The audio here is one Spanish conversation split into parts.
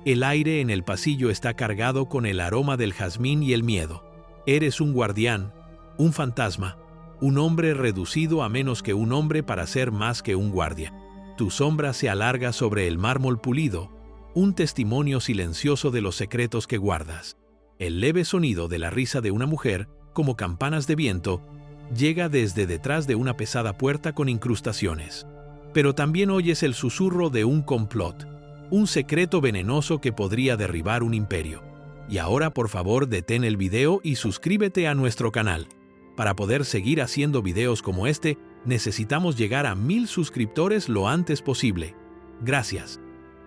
El aire en el pasillo está cargado con el aroma del jazmín y el miedo. Eres un guardián, un fantasma, un hombre reducido a menos que un hombre para ser más que un guardia. Tu sombra se alarga sobre el mármol pulido, un testimonio silencioso de los secretos que guardas. El leve sonido de la risa de una mujer, como campanas de viento, llega desde detrás de una pesada puerta con incrustaciones. Pero también oyes el susurro de un complot, un secreto venenoso que podría derribar un imperio. Y ahora, por favor, detén el video y suscríbete a nuestro canal. Para poder seguir haciendo videos como este, necesitamos llegar a 1000 suscriptores lo antes posible. Gracias.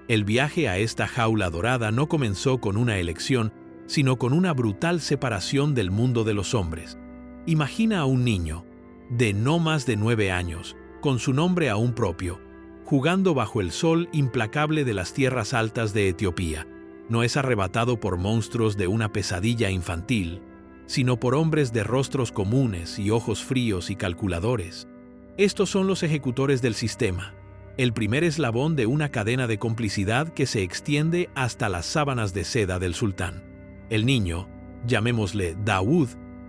El viaje a esta jaula dorada no comenzó con una elección, sino con una brutal separación del mundo de los hombres. Imagina a un niño, de no más de 9 años, con su nombre aún propio, jugando bajo el sol implacable de las tierras altas de Etiopía. No es arrebatado por monstruos de una pesadilla infantil, sino por hombres de rostros comunes y ojos fríos y calculadores. Estos son los ejecutores del sistema, el primer eslabón de una cadena de complicidad que se extiende hasta las sábanas de seda del sultán. El niño, llamémosle Daoud,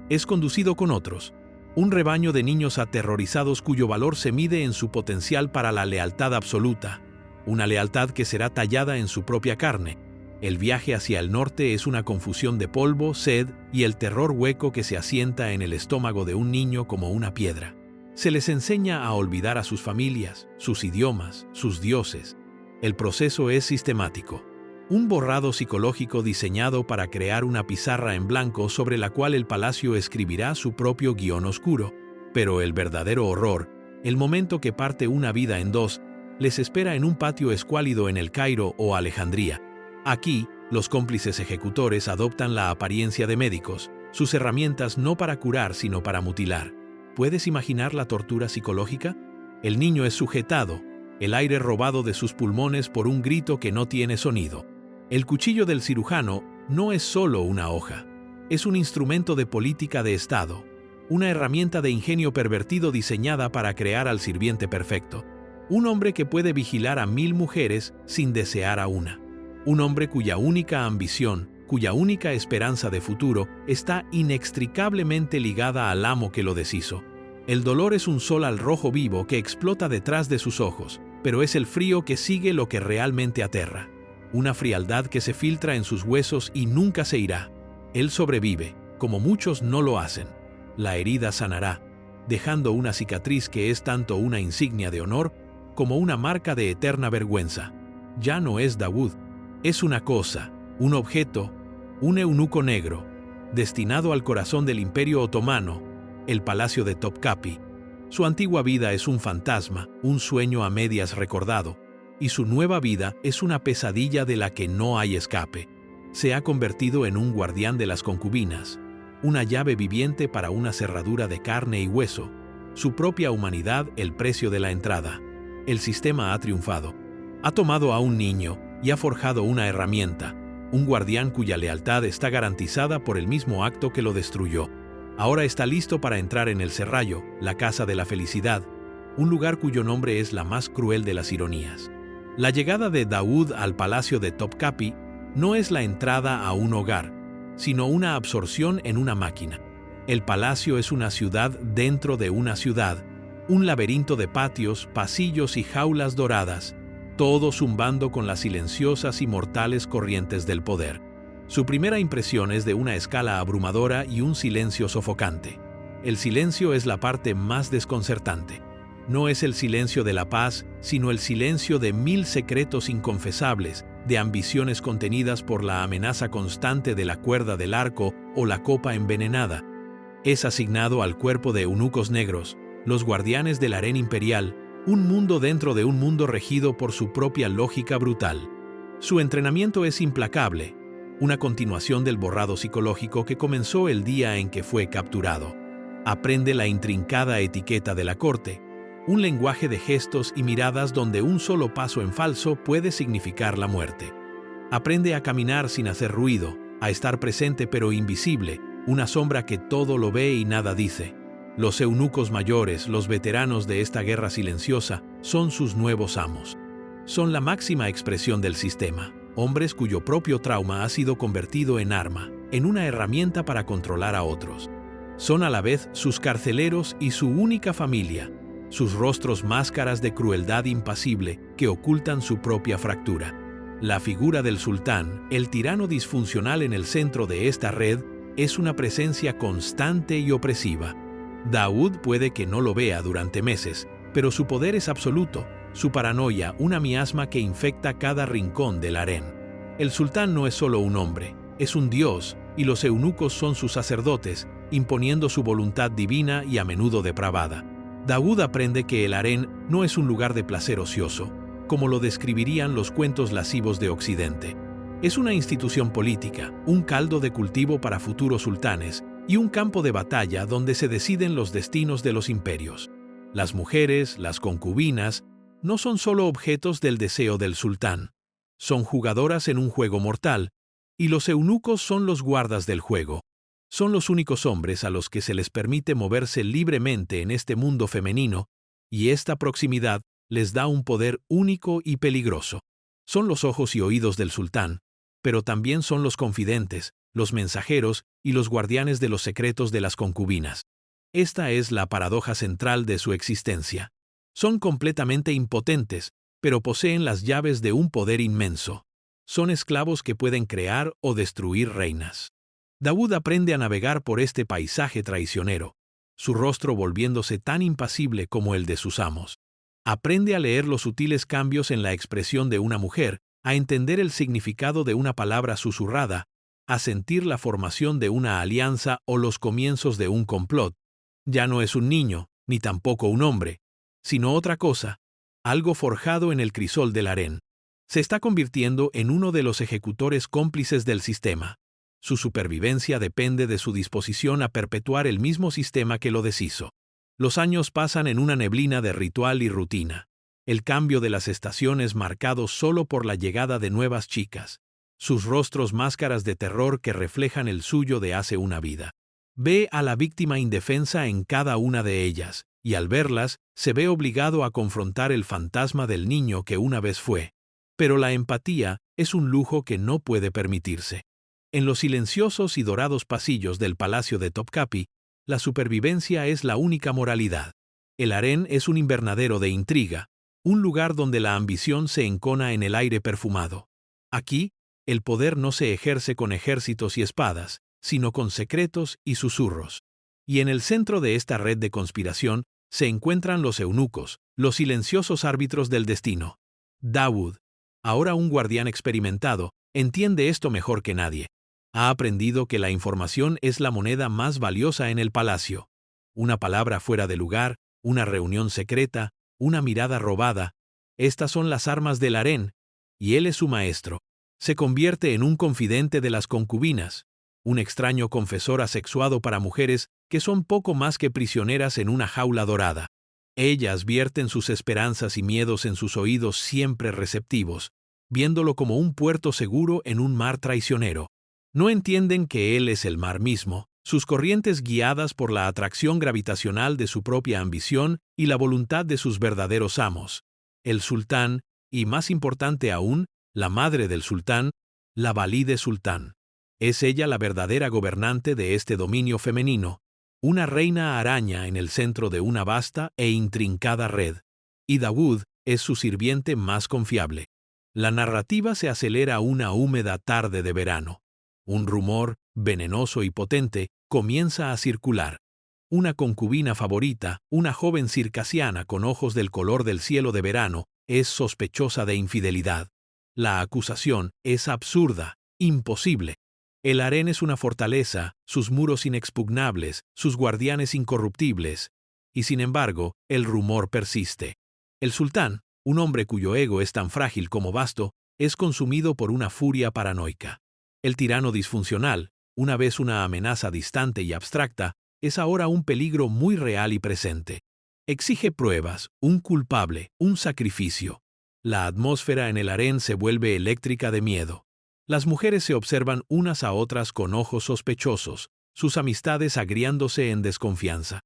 es conducido con otros, un rebaño de niños aterrorizados cuyo valor se mide en su potencial para la lealtad absoluta, una lealtad que será tallada en su propia carne. El viaje hacia el norte es una confusión de polvo, sed y el terror hueco que se asienta en el estómago de un niño como una piedra. Se les enseña a olvidar a sus familias, sus idiomas, sus dioses. El proceso es sistemático. Un borrado psicológico diseñado para crear una pizarra en blanco sobre la cual el palacio escribirá su propio guión oscuro. Pero el verdadero horror, el momento que parte una vida en dos, les espera en un patio escuálido en El Cairo o Alejandría. Aquí, los cómplices ejecutores adoptan la apariencia de médicos, sus herramientas no para curar sino para mutilar. ¿Puedes imaginar la tortura psicológica? El niño es sujetado, el aire robado de sus pulmones por un grito que no tiene sonido. El cuchillo del cirujano no es solo una hoja, es un instrumento de política de Estado, una herramienta de ingenio pervertido diseñada para crear al sirviente perfecto, un hombre que puede vigilar a 1000 mujeres sin desear a una, un hombre cuya única ambición, cuya única esperanza de futuro está inextricablemente ligada al amo que lo deshizo. El dolor es un sol al rojo vivo que explota detrás de sus ojos, pero es el frío que sigue lo que realmente aterra. Una frialdad que se filtra en sus huesos y nunca se irá. Él sobrevive, como muchos no lo hacen. La herida sanará, dejando una cicatriz que es tanto una insignia de honor como una marca de eterna vergüenza. Ya no es Daoud, es una cosa, un objeto, un eunuco negro, destinado al corazón del Imperio Otomano, el palacio de Topkapi. Su antigua vida es un fantasma, un sueño a medias recordado, y su nueva vida es una pesadilla de la que no hay escape. Se ha convertido en un guardián de las concubinas, una llave viviente para una cerradura de carne y hueso, su propia humanidad el precio de la entrada. El sistema ha triunfado. Ha tomado a un niño y ha forjado una herramienta, un guardián cuya lealtad está garantizada por el mismo acto que lo destruyó. Ahora está listo para entrar en el Serrallo, la casa de la felicidad, un lugar cuyo nombre es la más cruel de las ironías. La llegada de Daoud al palacio de Topkapi no es la entrada a un hogar, sino una absorción en una máquina. El palacio es una ciudad dentro de una ciudad, un laberinto de patios, pasillos y jaulas doradas, todo zumbando con las silenciosas y mortales corrientes del poder. Su primera impresión es de una escala abrumadora y un silencio sofocante. El silencio es la parte más desconcertante. No es el silencio de la paz, sino el silencio de 1000 secretos inconfesables, de ambiciones contenidas por la amenaza constante de la cuerda del arco o la copa envenenada. Es asignado al cuerpo de eunucos negros, los guardianes del harén imperial, un mundo dentro de un mundo regido por su propia lógica brutal. Su entrenamiento es implacable, una continuación del borrado psicológico que comenzó el día en que fue capturado. Aprende la intrincada etiqueta de la corte, un lenguaje de gestos y miradas donde un solo paso en falso puede significar la muerte. Aprende a caminar sin hacer ruido, a estar presente pero invisible, una sombra que todo lo ve y nada dice. Los eunucos mayores, los veteranos de esta guerra silenciosa, son sus nuevos amos. Son la máxima expresión del sistema, hombres cuyo propio trauma ha sido convertido en arma, en una herramienta para controlar a otros. Son a la vez sus carceleros y su única familia, sus rostros máscaras de crueldad impasible que ocultan su propia fractura. La figura del sultán, el tirano disfuncional en el centro de esta red, es una presencia constante y opresiva. Daoud puede que no lo vea durante meses, pero su poder es absoluto, su paranoia una miasma que infecta cada rincón del harén. El sultán no es solo un hombre, es un dios, y los eunucos son sus sacerdotes, imponiendo su voluntad divina y a menudo depravada. Daoud aprende que el harén no es un lugar de placer ocioso, como lo describirían los cuentos lascivos de Occidente. Es una institución política, un caldo de cultivo para futuros sultanes y un campo de batalla donde se deciden los destinos de los imperios. Las mujeres, las concubinas, no son solo objetos del deseo del sultán. Son jugadoras en un juego mortal, y los eunucos son los guardas del juego. Son los únicos hombres a los que se les permite moverse libremente en este mundo femenino, y esta proximidad les da un poder único y peligroso. Son los ojos y oídos del sultán, pero también son los confidentes, los mensajeros y los guardianes de los secretos de las concubinas. Esta es la paradoja central de su existencia. Son completamente impotentes, pero poseen las llaves de un poder inmenso. Son esclavos que pueden crear o destruir reinas. Daoud aprende a navegar por este paisaje traicionero, su rostro volviéndose tan impasible como el de sus amos. Aprende a leer los sutiles cambios en la expresión de una mujer, a entender el significado de una palabra susurrada, a sentir la formación de una alianza o los comienzos de un complot. Ya no es un niño, ni tampoco un hombre, sino otra cosa, algo forjado en el crisol del harén. Se está convirtiendo en uno de los ejecutores cómplices del sistema. Su supervivencia depende de su disposición a perpetuar el mismo sistema que lo deshizo. Los años pasan en una neblina de ritual y rutina. El cambio de las estaciones marcado solo por la llegada de nuevas chicas. Sus rostros máscaras de terror que reflejan el suyo de hace una vida. Ve a la víctima indefensa en cada una de ellas, y al verlas, se ve obligado a confrontar el fantasma del niño que una vez fue. Pero la empatía es un lujo que no puede permitirse. En los silenciosos y dorados pasillos del palacio de Topkapi, la supervivencia es la única moralidad. El harén es un invernadero de intriga, un lugar donde la ambición se encona en el aire perfumado. Aquí, el poder no se ejerce con ejércitos y espadas, sino con secretos y susurros. Y en el centro de esta red de conspiración se encuentran los eunucos, los silenciosos árbitros del destino. Daoud, ahora un guardián experimentado, entiende esto mejor que nadie. Ha aprendido que la información es la moneda más valiosa en el palacio. Una palabra fuera de lugar, una reunión secreta, una mirada robada. Estas son las armas del harén, y él es su maestro. Se convierte en un confidente de las concubinas, un extraño confesor asexuado para mujeres que son poco más que prisioneras en una jaula dorada. Ellas vierten sus esperanzas y miedos en sus oídos siempre receptivos, viéndolo como un puerto seguro en un mar traicionero. No entienden que él es el mar mismo, sus corrientes guiadas por la atracción gravitacional de su propia ambición y la voluntad de sus verdaderos amos. El sultán, y más importante aún, la madre del sultán, la Valide Sultán. Es ella la verdadera gobernante de este dominio femenino, una reina araña en el centro de una vasta e intrincada red. Y Daoud es su sirviente más confiable. La narrativa se acelera una húmeda tarde de verano. Un rumor, venenoso y potente, comienza a circular. Una concubina favorita, una joven circasiana con ojos del color del cielo de verano, es sospechosa de infidelidad. La acusación es absurda, imposible. El harén es una fortaleza, sus muros inexpugnables, sus guardianes incorruptibles. Y sin embargo, el rumor persiste. El sultán, un hombre cuyo ego es tan frágil como vasto, es consumido por una furia paranoica. El tirano disfuncional, una vez una amenaza distante y abstracta, es ahora un peligro muy real y presente. Exige pruebas, un culpable, un sacrificio. La atmósfera en el harén se vuelve eléctrica de miedo. Las mujeres se observan unas a otras con ojos sospechosos, sus amistades agriándose en desconfianza.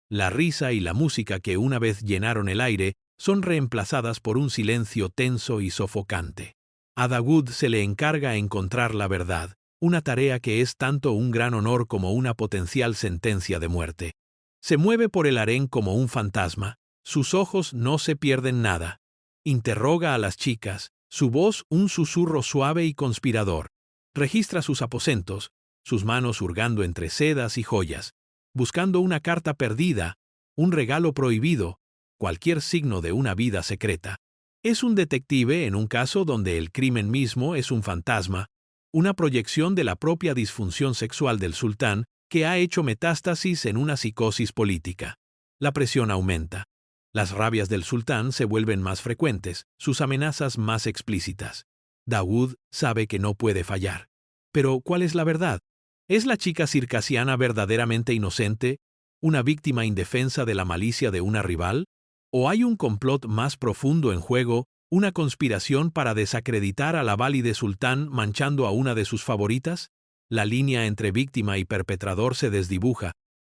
La risa y la música que una vez llenaron el aire son reemplazadas por un silencio tenso y sofocante. A Dawood se le encarga encontrar la verdad, una tarea que es tanto un gran honor como una potencial sentencia de muerte. Se mueve por el harén como un fantasma, sus ojos no se pierden nada. Interroga a las chicas, su voz un susurro suave y conspirador. Registra sus aposentos, sus manos hurgando entre sedas y joyas, buscando una carta perdida, un regalo prohibido, cualquier signo de una vida secreta. Es un detective en un caso donde el crimen mismo es un fantasma, una proyección de la propia disfunción sexual del sultán que ha hecho metástasis en una psicosis política. La presión aumenta. Las rabias del sultán se vuelven más frecuentes, sus amenazas más explícitas. Dawood sabe que no puede fallar. Pero, ¿cuál es la verdad? ¿Es la chica circasiana verdaderamente inocente, una víctima indefensa de la malicia de una rival? ¿O hay un complot más profundo en juego, una conspiración para desacreditar a la válide sultán manchando a una de sus favoritas? La línea entre víctima y perpetrador se desdibuja.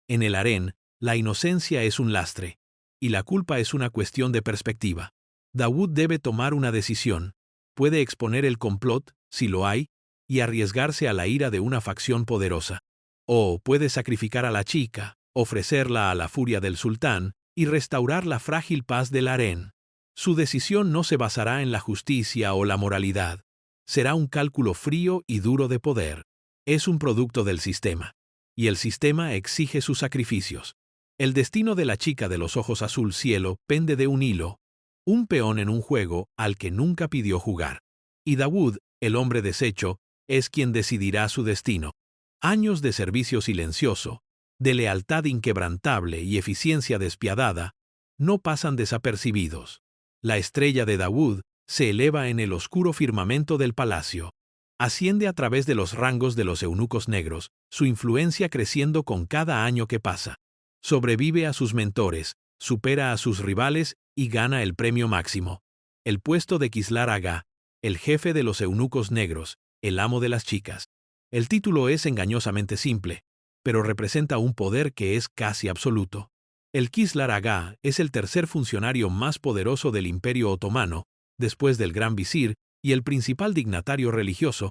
En el harén, la inocencia es un lastre, y la culpa es una cuestión de perspectiva. Dawood debe tomar una decisión. Puede exponer el complot, si lo hay, y arriesgarse a la ira de una facción poderosa. O puede sacrificar a la chica, ofrecerla a la furia del sultán, y restaurar la frágil paz del harén. Su decisión no se basará en la justicia o la moralidad. Será un cálculo frío y duro de poder. Es un producto del sistema. Y el sistema exige sus sacrificios. El destino de la chica de los ojos azul cielo pende de un hilo, un peón en un juego al que nunca pidió jugar. Y Dawood, el hombre deshecho, es quien decidirá su destino. Años de servicio silencioso, de lealtad inquebrantable y eficiencia despiadada, no pasan desapercibidos. La estrella de Dawood se eleva en el oscuro firmamento del palacio. Asciende a través de los rangos de los eunucos negros, su influencia creciendo con cada año que pasa. Sobrevive a sus mentores, supera a sus rivales y gana el premio máximo. El puesto de Kislar Agá, el jefe de los eunucos negros, el amo de las chicas. El título es engañosamente simple, pero representa un poder que es casi absoluto. El Kislar Agá es el tercer funcionario más poderoso del Imperio Otomano, después del Gran Visir y el principal dignatario religioso.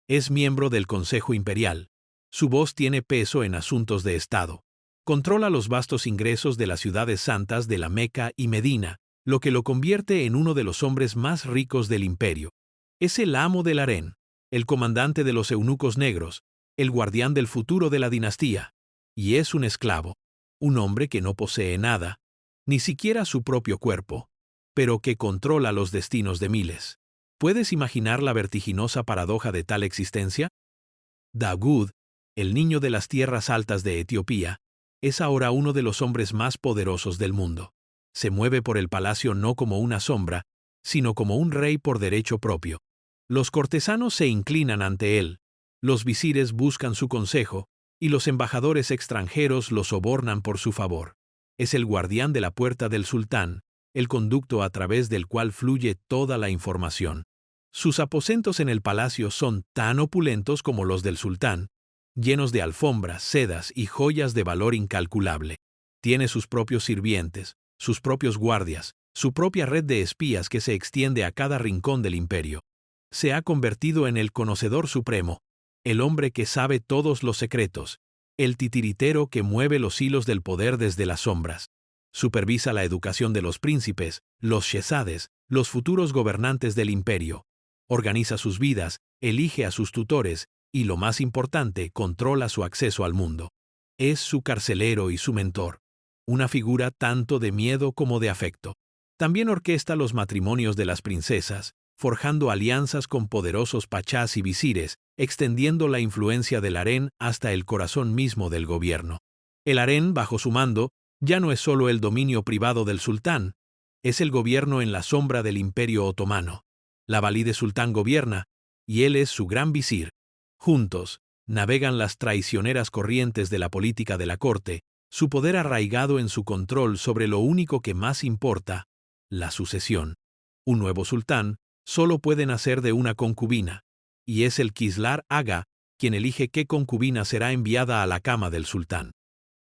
Es miembro del Consejo Imperial. Su voz tiene peso en asuntos de Estado. Controla los vastos ingresos de las ciudades santas de la Meca y Medina, lo que lo convierte en uno de los hombres más ricos del imperio. Es el amo del harén, el comandante de los eunucos negros, el guardián del futuro de la dinastía, y es un esclavo, un hombre que no posee nada, ni siquiera su propio cuerpo, pero que controla los destinos de miles. ¿Puedes imaginar la vertiginosa paradoja de tal existencia? Dawood, el niño de las tierras altas de Etiopía, es ahora uno de los hombres más poderosos del mundo. Se mueve por el palacio no como una sombra, sino como un rey por derecho propio. Los cortesanos se inclinan ante él, los visires buscan su consejo, y los embajadores extranjeros lo sobornan por su favor. Es el guardián de la puerta del sultán, el conducto a través del cual fluye toda la información. Sus aposentos en el palacio son tan opulentos como los del sultán, llenos de alfombras, sedas y joyas de valor incalculable. Tiene sus propios sirvientes, sus propios guardias, su propia red de espías que se extiende a cada rincón del imperio. Se ha convertido en el conocedor supremo, el hombre que sabe todos los secretos, el titiritero que mueve los hilos del poder desde las sombras. Supervisa la educación de los príncipes, los shehzades, los futuros gobernantes del imperio. Organiza sus vidas, elige a sus tutores, y lo más importante, controla su acceso al mundo. Es su carcelero y su mentor. Una figura tanto de miedo como de afecto. También orquesta los matrimonios de las princesas, forjando alianzas con poderosos pachás y visires, extendiendo la influencia del harén hasta el corazón mismo del gobierno. El harén, bajo su mando, ya no es solo el dominio privado del sultán, es el gobierno en la sombra del Imperio Otomano. La valide sultán gobierna, y él es su gran visir. Juntos, navegan las traicioneras corrientes de la política de la corte, su poder arraigado en su control sobre lo único que más importa, la sucesión. Un nuevo sultán solo puede nacer de una concubina, y es el Kislar Agá quien elige qué concubina será enviada a la cama del sultán.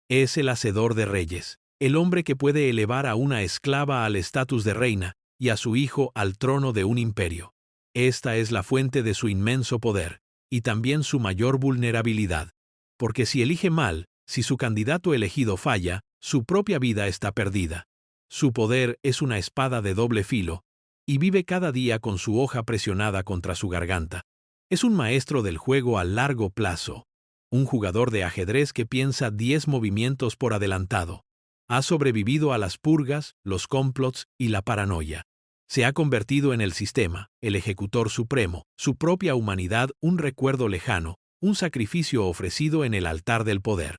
Es el hacedor de reyes, el hombre que puede elevar a una esclava al estatus de reina y a su hijo al trono de un imperio. Esta es la fuente de su inmenso poder, y también su mayor vulnerabilidad. Porque si elige mal, si su candidato elegido falla, su propia vida está perdida. Su poder es una espada de doble filo, y vive cada día con su hoja presionada contra su garganta. Es un maestro del juego a largo plazo, un jugador de ajedrez que piensa 10 movimientos por adelantado. Ha sobrevivido a las purgas, los complots y la paranoia. Se ha convertido en el sistema, el ejecutor supremo, su propia humanidad un recuerdo lejano, un sacrificio ofrecido en el altar del poder.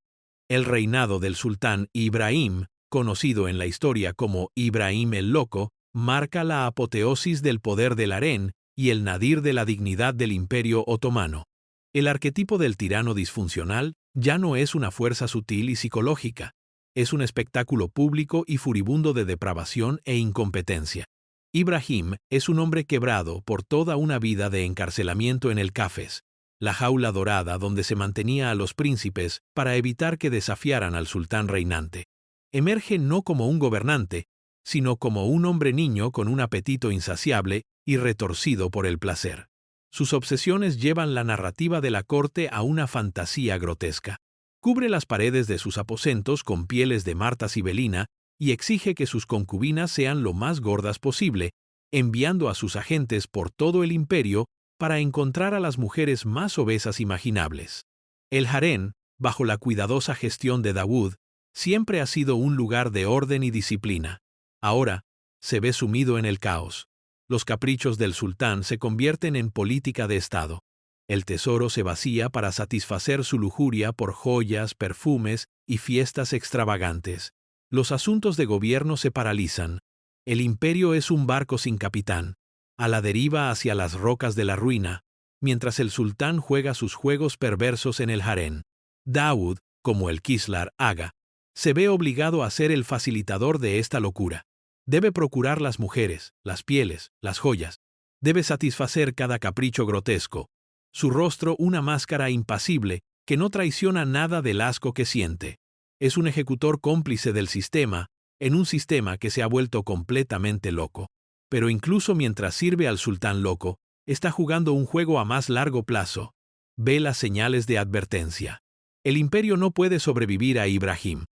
El reinado del sultán Ibrahim, conocido en la historia como Ibrahim el Loco, marca la apoteosis del poder del harén y el nadir de la dignidad del Imperio Otomano. El arquetipo del tirano disfuncional ya no es una fuerza sutil y psicológica, es un espectáculo público y furibundo de depravación e incompetencia. Ibrahim es un hombre quebrado por toda una vida de encarcelamiento en el Cafés, la jaula dorada donde se mantenía a los príncipes para evitar que desafiaran al sultán reinante. Emerge no como un gobernante, sino como un hombre niño con un apetito insaciable y retorcido por el placer. Sus obsesiones llevan la narrativa de la corte a una fantasía grotesca. Cubre las paredes de sus aposentos con pieles de marta sibelina y exige que sus concubinas sean lo más gordas posible, enviando a sus agentes por todo el imperio para encontrar a las mujeres más obesas imaginables. El harén, bajo la cuidadosa gestión de Dawood, siempre ha sido un lugar de orden y disciplina. Ahora, se ve sumido en el caos. Los caprichos del sultán se convierten en política de Estado. El tesoro se vacía para satisfacer su lujuria por joyas, perfumes y fiestas extravagantes. Los asuntos de gobierno se paralizan. El imperio es un barco sin capitán, a la deriva hacia las rocas de la ruina, mientras el sultán juega sus juegos perversos en el harén. Dawood, como el Kislar Aga, se ve obligado a ser el facilitador de esta locura. Debe procurar las mujeres, las pieles, las joyas. Debe satisfacer cada capricho grotesco. Su rostro una máscara impasible que no traiciona nada del asco que siente. Es un ejecutor cómplice del sistema, en un sistema que se ha vuelto completamente loco. Pero incluso mientras sirve al sultán loco, está jugando un juego a más largo plazo. Ve las señales de advertencia. El imperio no puede sobrevivir a Ibrahim.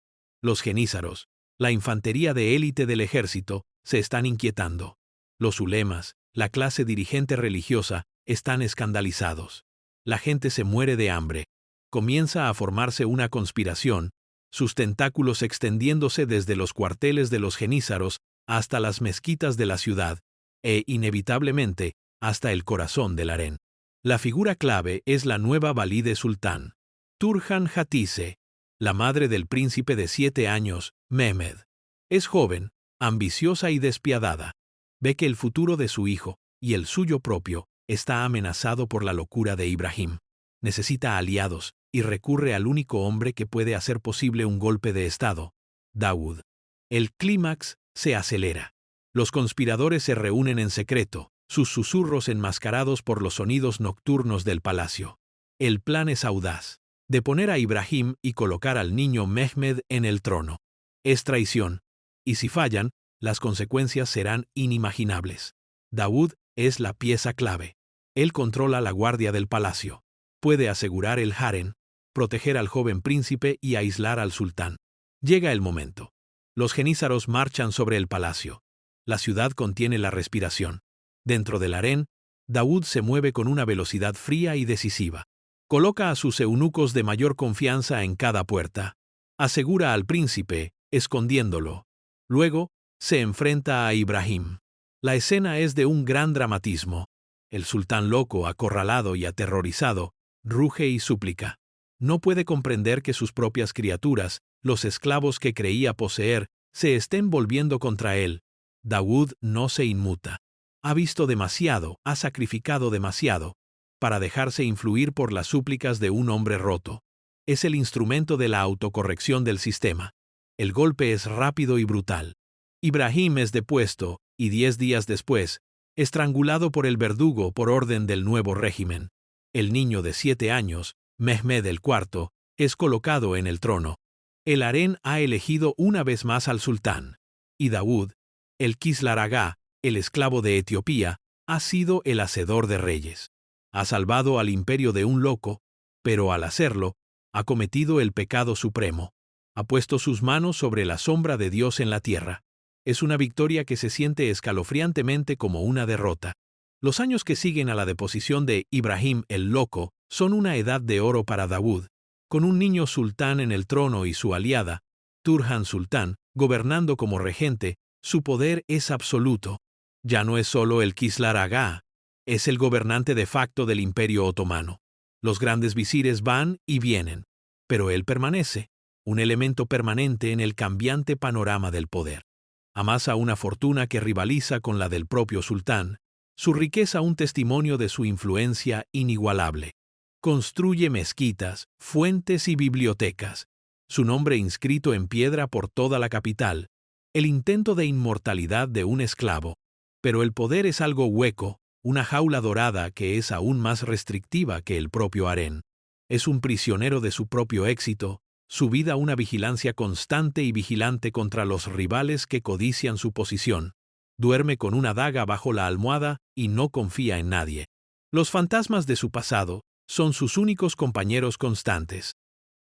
Los genízaros, la infantería de élite del ejército, se están inquietando. Los ulemas, la clase dirigente religiosa, están escandalizados. La gente se muere de hambre. Comienza a formarse una conspiración, sus tentáculos extendiéndose desde los cuarteles de los genízaros hasta las mezquitas de la ciudad, e, inevitablemente, hasta el corazón del harén. La figura clave es la nueva valide sultán, Turhan Hatise, la madre del príncipe de 7 años, Mehmed. Es joven, ambiciosa y despiadada. Ve que el futuro de su hijo, y el suyo propio, está amenazado por la locura de Ibrahim. Necesita aliados, y recurre al único hombre que puede hacer posible un golpe de estado, Dawood. El clímax se acelera. Los conspiradores se reúnen en secreto, sus susurros enmascarados por los sonidos nocturnos del palacio. El plan es audaz, de poner a Ibrahim y colocar al niño Mehmed en el trono. Es traición, y si fallan, las consecuencias serán inimaginables. Dawood es la pieza clave. Él controla la guardia del palacio. Puede asegurar el harén, proteger al joven príncipe y aislar al sultán. Llega el momento. Los genízaros marchan sobre el palacio. La ciudad contiene la respiración. Dentro del harén, Dawood se mueve con una velocidad fría y decisiva. Coloca a sus eunucos de mayor confianza en cada puerta. Asegura al príncipe, escondiéndolo. Luego, se enfrenta a Ibrahim. La escena es de un gran dramatismo. El sultán loco, acorralado y aterrorizado, ruge y súplica. No puede comprender que sus propias criaturas, los esclavos que creía poseer, se estén volviendo contra él. Dawood no se inmuta. Ha visto demasiado, ha sacrificado demasiado, para dejarse influir por las súplicas de un hombre roto. Es el instrumento de la autocorrección del sistema. El golpe es rápido y brutal. Ibrahim es depuesto, y 10 días después, estrangulado por el verdugo por orden del nuevo régimen. El niño de 7 años, Mehmed IV, es colocado en el trono. El harén ha elegido una vez más al sultán. Y Dawood, el Kislar Aga, el esclavo de Etiopía, ha sido el hacedor de reyes. Ha salvado al imperio de un loco, pero al hacerlo, ha cometido el pecado supremo. Ha puesto sus manos sobre la sombra de Dios en la tierra. Es una victoria que se siente escalofriantemente como una derrota. Los años que siguen a la deposición de Ibrahim el Loco son una edad de oro para Daud, con un niño sultán en el trono y su aliada, Turhan Sultán, gobernando como regente. Su poder es absoluto. Ya no es solo el Kislar Agá, es el gobernante de facto del Imperio Otomano. Los grandes visires van y vienen, pero él permanece, un elemento permanente en el cambiante panorama del poder. Amasa una fortuna que rivaliza con la del propio sultán, su riqueza un testimonio de su influencia inigualable. Construye mezquitas, fuentes y bibliotecas, su nombre inscrito en piedra por toda la capital, el intento de inmortalidad de un esclavo. Pero el poder es algo hueco, una jaula dorada que es aún más restrictiva que el propio harén. Es un prisionero de su propio éxito, su vida una vigilancia constante y vigilante contra los rivales que codician su posición. Duerme con una daga bajo la almohada y no confía en nadie. Los fantasmas de su pasado son sus únicos compañeros constantes.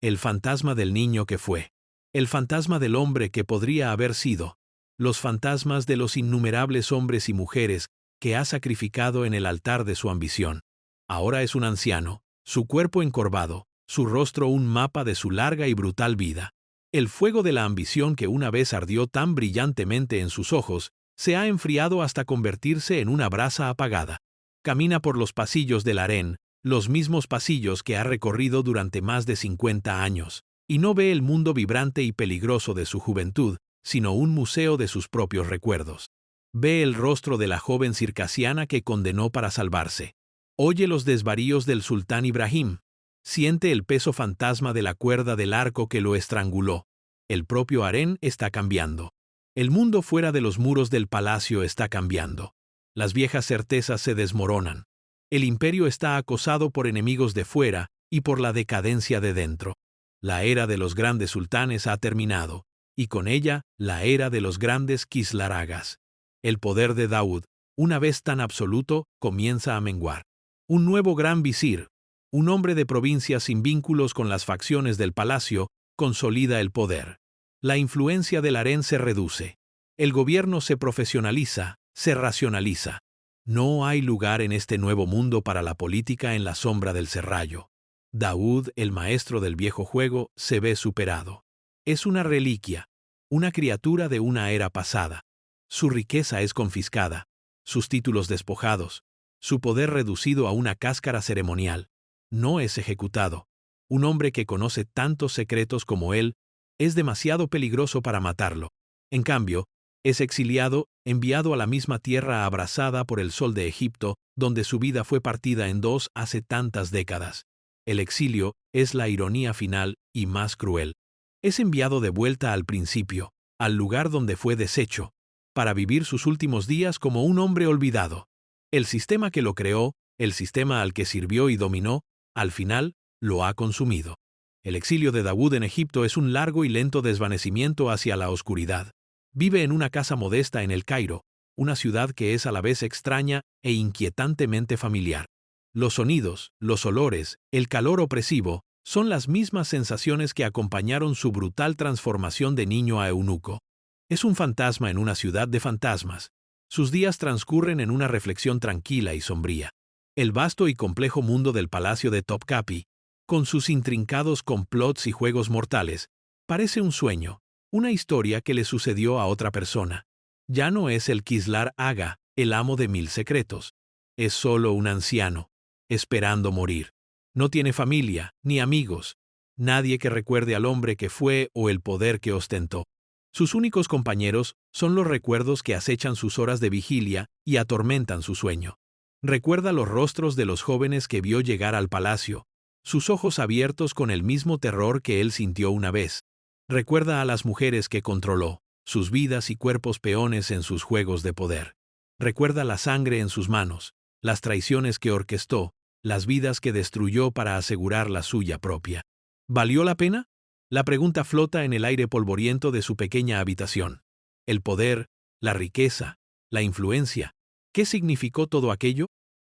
El fantasma del niño que fue. El fantasma del hombre que podría haber sido. Los fantasmas de los innumerables hombres y mujeres que ha sacrificado en el altar de su ambición. Ahora es un anciano, su cuerpo encorvado, su rostro un mapa de su larga y brutal vida. El fuego de la ambición que una vez ardió tan brillantemente en sus ojos, se ha enfriado hasta convertirse en una brasa apagada. Camina por los pasillos del harén, los mismos pasillos que ha recorrido durante más de 50 años, y no ve el mundo vibrante y peligroso de su juventud, sino un museo de sus propios recuerdos. Ve el rostro de la joven circasiana que condenó para salvarse. Oye los desvaríos del sultán Ibrahim. Siente el peso fantasma de la cuerda del arco que lo estranguló. El propio harén está cambiando. El mundo fuera de los muros del palacio está cambiando. Las viejas certezas se desmoronan. El imperio está acosado por enemigos de fuera y por la decadencia de dentro. La era de los grandes sultanes ha terminado, y con ella la era de los grandes Kislaragas. El poder de Daud, una vez tan absoluto, comienza a menguar. Un nuevo gran visir, un hombre de provincia sin vínculos con las facciones del palacio, consolida el poder. La influencia del harén se reduce. El gobierno se profesionaliza, se racionaliza. No hay lugar en este nuevo mundo para la política en la sombra del serrallo. Daud, el maestro del viejo juego, se ve superado. Es una reliquia, una criatura de una era pasada. Su riqueza es confiscada, sus títulos despojados, su poder reducido a una cáscara ceremonial. No es ejecutado. Un hombre que conoce tantos secretos como él es demasiado peligroso para matarlo. En cambio, es exiliado, enviado a la misma tierra abrasada por el sol de Egipto, donde su vida fue partida en dos hace tantas décadas. El exilio es la ironía final y más cruel. Es enviado de vuelta al principio, al lugar donde fue deshecho, para vivir sus últimos días como un hombre olvidado. El sistema que lo creó, el sistema al que sirvió y dominó, al final, lo ha consumido. El exilio de Daud en Egipto es un largo y lento desvanecimiento hacia la oscuridad. Vive en una casa modesta en El Cairo, una ciudad que es a la vez extraña e inquietantemente familiar. Los sonidos, los olores, el calor opresivo, son las mismas sensaciones que acompañaron su brutal transformación de niño a eunuco. Es un fantasma en una ciudad de fantasmas. Sus días transcurren en una reflexión tranquila y sombría. El vasto y complejo mundo del palacio de Topkapi, con sus intrincados complots y juegos mortales, parece un sueño, una historia que le sucedió a otra persona. Ya no es el Kislar Aga, el amo de 1000 secretos. Es solo un anciano, esperando morir. No tiene familia, ni amigos, nadie que recuerde al hombre que fue o el poder que ostentó. Sus únicos compañeros son los recuerdos que acechan sus horas de vigilia y atormentan su sueño. Recuerda los rostros de los jóvenes que vio llegar al palacio, sus ojos abiertos con el mismo terror que él sintió una vez. Recuerda a las mujeres que controló, sus vidas y cuerpos peones en sus juegos de poder. Recuerda la sangre en sus manos, las traiciones que orquestó, las vidas que destruyó para asegurar la suya propia. ¿Valió la pena? La pregunta flota en el aire polvoriento de su pequeña habitación. El poder, la riqueza, la influencia, ¿Qué significó todo aquello?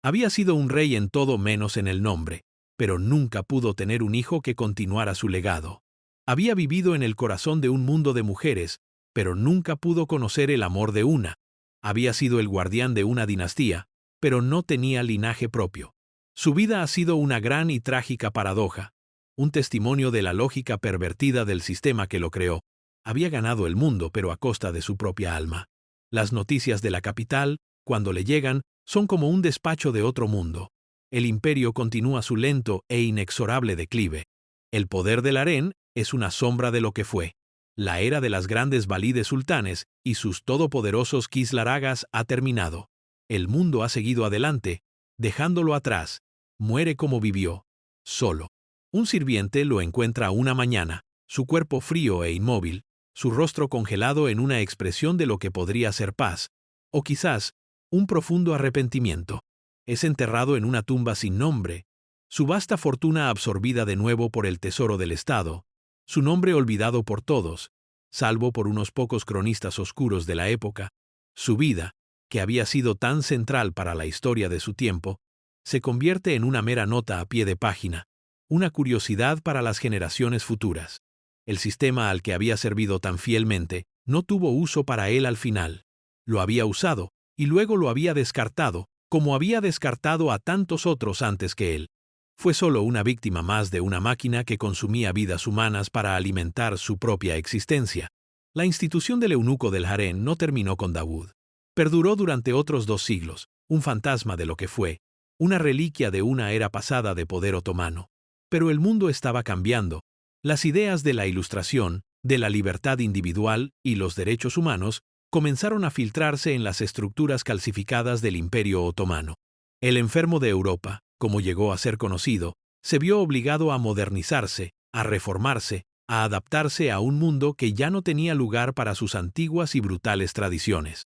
Había sido un rey en todo menos en el nombre, pero nunca pudo tener un hijo que continuara su legado. Había vivido en el corazón de un mundo de mujeres, pero nunca pudo conocer el amor de una. Había sido el guardián de una dinastía, pero no tenía linaje propio. Su vida ha sido una gran y trágica paradoja, un testimonio de la lógica pervertida del sistema que lo creó. Había ganado el mundo, pero a costa de su propia alma. Las noticias de la capital, cuando le llegan, son como un despacho de otro mundo. El imperio continúa su lento e inexorable declive. El poder del harén es una sombra de lo que fue. La era de las grandes valides sultanes y sus todopoderosos Kislar-agas ha terminado. El mundo ha seguido adelante, dejándolo atrás. Muere como vivió, solo. Un sirviente lo encuentra una mañana, su cuerpo frío e inmóvil, su rostro congelado en una expresión de lo que podría ser paz, o quizás un profundo arrepentimiento. Es enterrado en una tumba sin nombre, su vasta fortuna absorbida de nuevo por el tesoro del Estado, su nombre olvidado por todos, salvo por unos pocos cronistas oscuros de la época. Su vida, que había sido tan central para la historia de su tiempo, se convierte en una mera nota a pie de página, una curiosidad para las generaciones futuras. El sistema al que había servido tan fielmente no tuvo uso para él al final. Lo había usado, y luego lo había descartado, como había descartado a tantos otros antes que él. Fue solo una víctima más de una máquina que consumía vidas humanas para alimentar su propia existencia. La institución del eunuco del harén no terminó con Daud. Perduró durante otros 2 siglos, un fantasma de lo que fue, una reliquia de una era pasada de poder otomano. Pero el mundo estaba cambiando. Las ideas de la Ilustración, de la libertad individual y los derechos humanos comenzaron a filtrarse en las estructuras calcificadas del Imperio Otomano. El enfermo de Europa, como llegó a ser conocido, se vio obligado a modernizarse, a reformarse, a adaptarse a un mundo que ya no tenía lugar para sus antiguas y brutales tradiciones.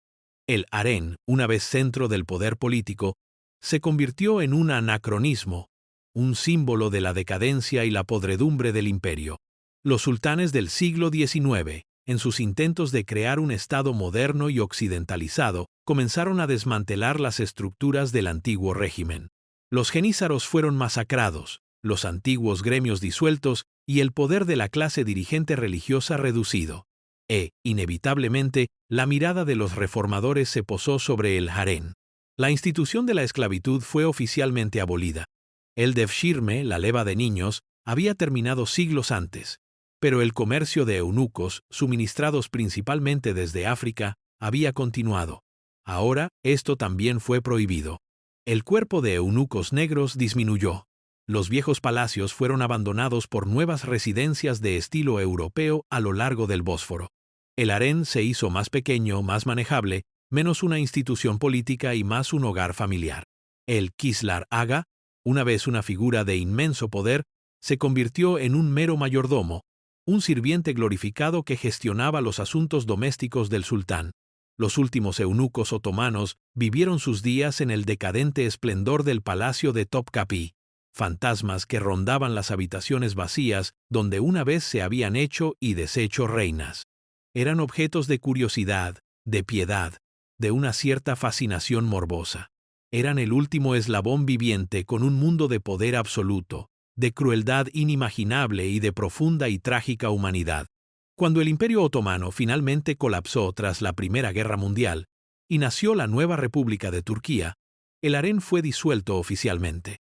El harén, una vez centro del poder político, se convirtió en un anacronismo, un símbolo de la decadencia y la podredumbre del imperio. Los sultanes del siglo XIX, en sus intentos de crear un Estado moderno y occidentalizado, comenzaron a desmantelar las estructuras del antiguo régimen. Los genízaros fueron masacrados, los antiguos gremios disueltos y el poder de la clase dirigente religiosa reducido. Inevitablemente, la mirada de los reformadores se posó sobre el harén. La institución de la esclavitud fue oficialmente abolida. El devshirme, la leva de niños, había terminado siglos antes, pero el comercio de eunucos, suministrados principalmente desde África, había continuado. Ahora, esto también fue prohibido. El cuerpo de eunucos negros disminuyó. Los viejos palacios fueron abandonados por nuevas residencias de estilo europeo a lo largo del Bósforo. El harén se hizo más pequeño, más manejable, menos una institución política y más un hogar familiar. El Kislar-aga, una vez una figura de inmenso poder, se convirtió en un mero mayordomo, un sirviente glorificado que gestionaba los asuntos domésticos del sultán. Los últimos eunucos otomanos vivieron sus días en el decadente esplendor del palacio de Topkapi, fantasmas que rondaban las habitaciones vacías donde una vez se habían hecho y deshecho reinas. Eran objetos de curiosidad, de piedad, de una cierta fascinación morbosa. Eran el último eslabón viviente con un mundo de poder absoluto, de crueldad inimaginable y de profunda y trágica humanidad. Cuando el Imperio Otomano finalmente colapsó tras la Primera Guerra Mundial y nació la nueva República de Turquía, el harén fue disuelto oficialmente.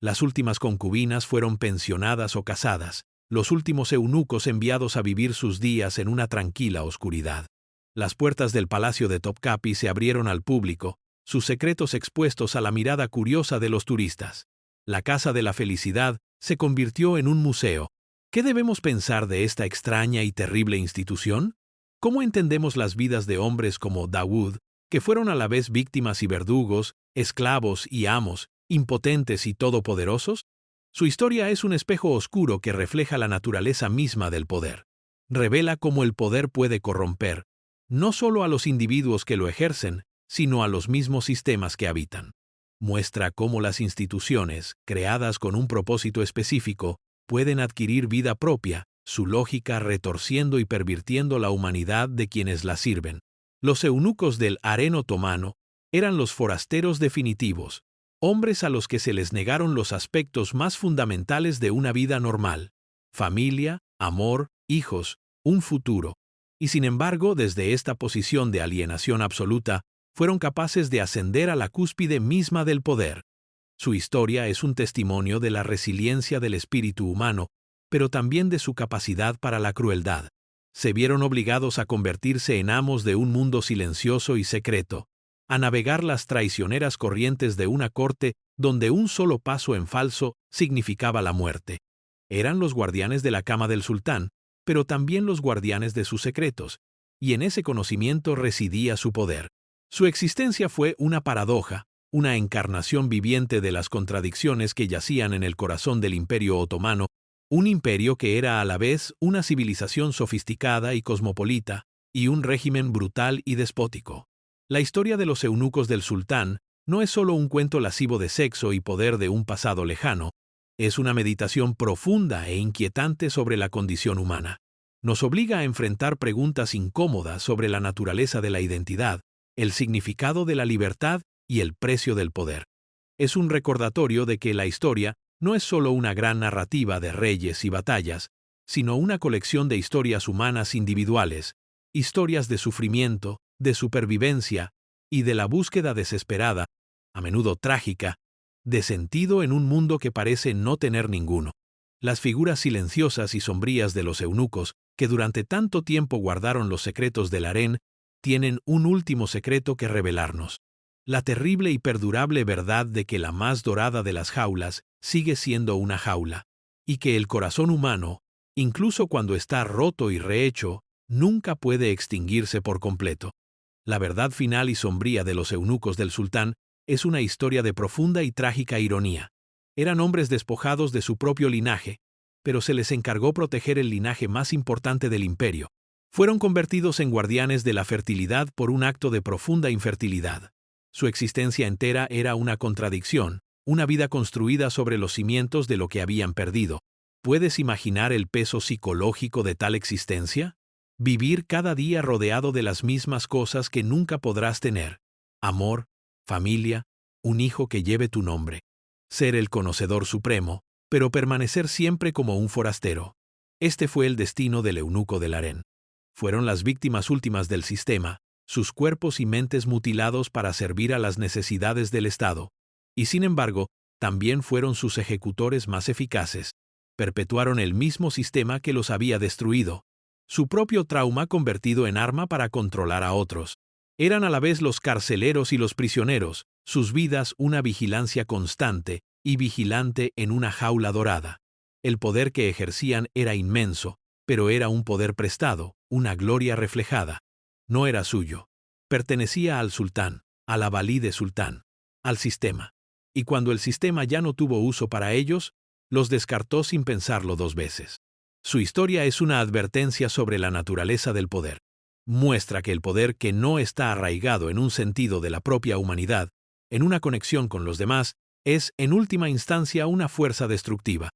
Las últimas concubinas fueron pensionadas o casadas, los últimos eunucos enviados a vivir sus días en una tranquila oscuridad. Las puertas del palacio de Topkapi se abrieron al público, sus secretos expuestos a la mirada curiosa de los turistas. La Casa de la Felicidad se convirtió en un museo. ¿Qué debemos pensar de esta extraña y terrible institución? ¿Cómo entendemos las vidas de hombres como Daud, que fueron a la vez víctimas y verdugos, esclavos y amos, impotentes y todopoderosos? Su historia es un espejo oscuro que refleja la naturaleza misma del poder. Revela cómo el poder puede corromper, no solo a los individuos que lo ejercen, sino a los mismos sistemas que habitan. Muestra cómo las instituciones, creadas con un propósito específico, pueden adquirir vida propia, su lógica retorciendo y pervirtiendo la humanidad de quienes la sirven. Los eunucos del harén otomano Eran los forasteros definitivos, hombres a los que se les negaron los aspectos más fundamentales de una vida normal: familia, amor, hijos, un futuro. Y sin embargo, desde esta posición de alienación absoluta, fueron capaces de ascender a la cúspide misma del poder. Su historia es un testimonio de la resiliencia del espíritu humano, pero también de su capacidad para la crueldad. Se vieron obligados a convertirse en amos de un mundo silencioso y secreto, a navegar las traicioneras corrientes de una corte donde un solo paso en falso significaba la muerte. Eran los guardianes de la cama del sultán, pero también los guardianes de sus secretos, y en ese conocimiento residía su poder. Su existencia fue una paradoja, una encarnación viviente de las contradicciones que yacían en el corazón del Imperio Otomano, un imperio que era a la vez una civilización sofisticada y cosmopolita, y un régimen brutal y despótico. La historia de los eunucos del sultán no es solo un cuento lascivo de sexo y poder de un pasado lejano, es una meditación profunda e inquietante sobre la condición humana. Nos obliga a enfrentar preguntas incómodas sobre la naturaleza de la identidad, el significado de la libertad y el precio del poder. Es un recordatorio de que la historia no es solo una gran narrativa de reyes y batallas, sino una colección de historias humanas individuales, historias de sufrimiento, de supervivencia y de la búsqueda desesperada, a menudo trágica, de sentido en un mundo que parece no tener ninguno. Las figuras silenciosas y sombrías de los eunucos, que durante tanto tiempo guardaron los secretos del harén, tienen un último secreto que revelarnos: la terrible y perdurable verdad de que la más dorada de las jaulas sigue siendo una jaula, y que el corazón humano, incluso cuando está roto y rehecho, nunca puede extinguirse por completo. La verdad final y sombría de los eunucos del sultán es una historia de profunda y trágica ironía. Eran hombres despojados de su propio linaje, pero se les encargó proteger el linaje más importante del imperio. Fueron convertidos en guardianes de la fertilidad por un acto de profunda infertilidad. Su existencia entera era una contradicción, una vida construida sobre los cimientos de lo que habían perdido. ¿Puedes imaginar el peso psicológico de tal existencia? Vivir cada día rodeado de las mismas cosas que nunca podrás tener: amor, familia, un hijo que lleve tu nombre. Ser el conocedor supremo, pero permanecer siempre como un forastero. Este fue el destino del eunuco del harén. Fueron las víctimas últimas del sistema, sus cuerpos y mentes mutilados para servir a las necesidades del Estado. Y sin embargo, también fueron sus ejecutores más eficaces. Perpetuaron el mismo sistema que los había destruido. Su propio trauma convertido en arma para controlar a otros. Eran a la vez los carceleros y los prisioneros, sus vidas una vigilancia constante y vigilante en una jaula dorada. El poder que ejercían era inmenso, pero era un poder prestado, una gloria reflejada. No era suyo. Pertenecía al sultán, a la valide sultán, al sistema. Y cuando el sistema ya no tuvo uso para ellos, los descartó sin pensarlo dos veces. Su historia es una advertencia sobre la naturaleza del poder. Muestra que el poder que no está arraigado en un sentido de la propia humanidad, en una conexión con los demás, es, en última instancia, una fuerza destructiva.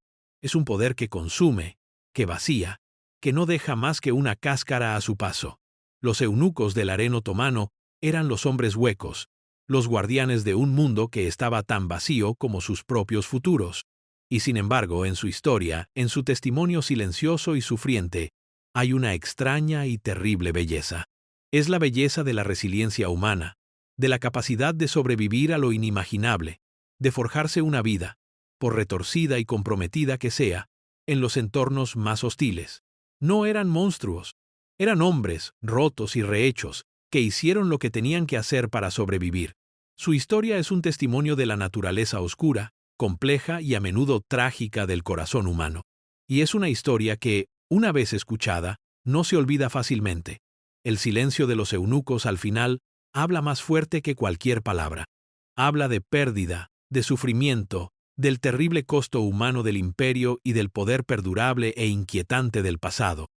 Es un poder que consume, que vacía, que no deja más que una cáscara a su paso. Los eunucos del harén otomano eran los hombres huecos, los guardianes de un mundo que estaba tan vacío como sus propios futuros. Y sin embargo, en su historia, en su testimonio silencioso y sufriente, hay una extraña y terrible belleza. Es la belleza de la resiliencia humana, de la capacidad de sobrevivir a lo inimaginable, de forjarse una vida, por retorcida y comprometida que sea, en los entornos más hostiles. No eran monstruos, eran hombres, rotos y rehechos, que hicieron lo que tenían que hacer para sobrevivir. Su historia es un testimonio de la naturaleza oscura, compleja y a menudo trágica del corazón humano. Y es una historia que, una vez escuchada, no se olvida fácilmente. El silencio de los eunucos al final habla más fuerte que cualquier palabra. Habla de pérdida, de sufrimiento, del terrible costo humano del imperio y del poder perdurable e inquietante del pasado.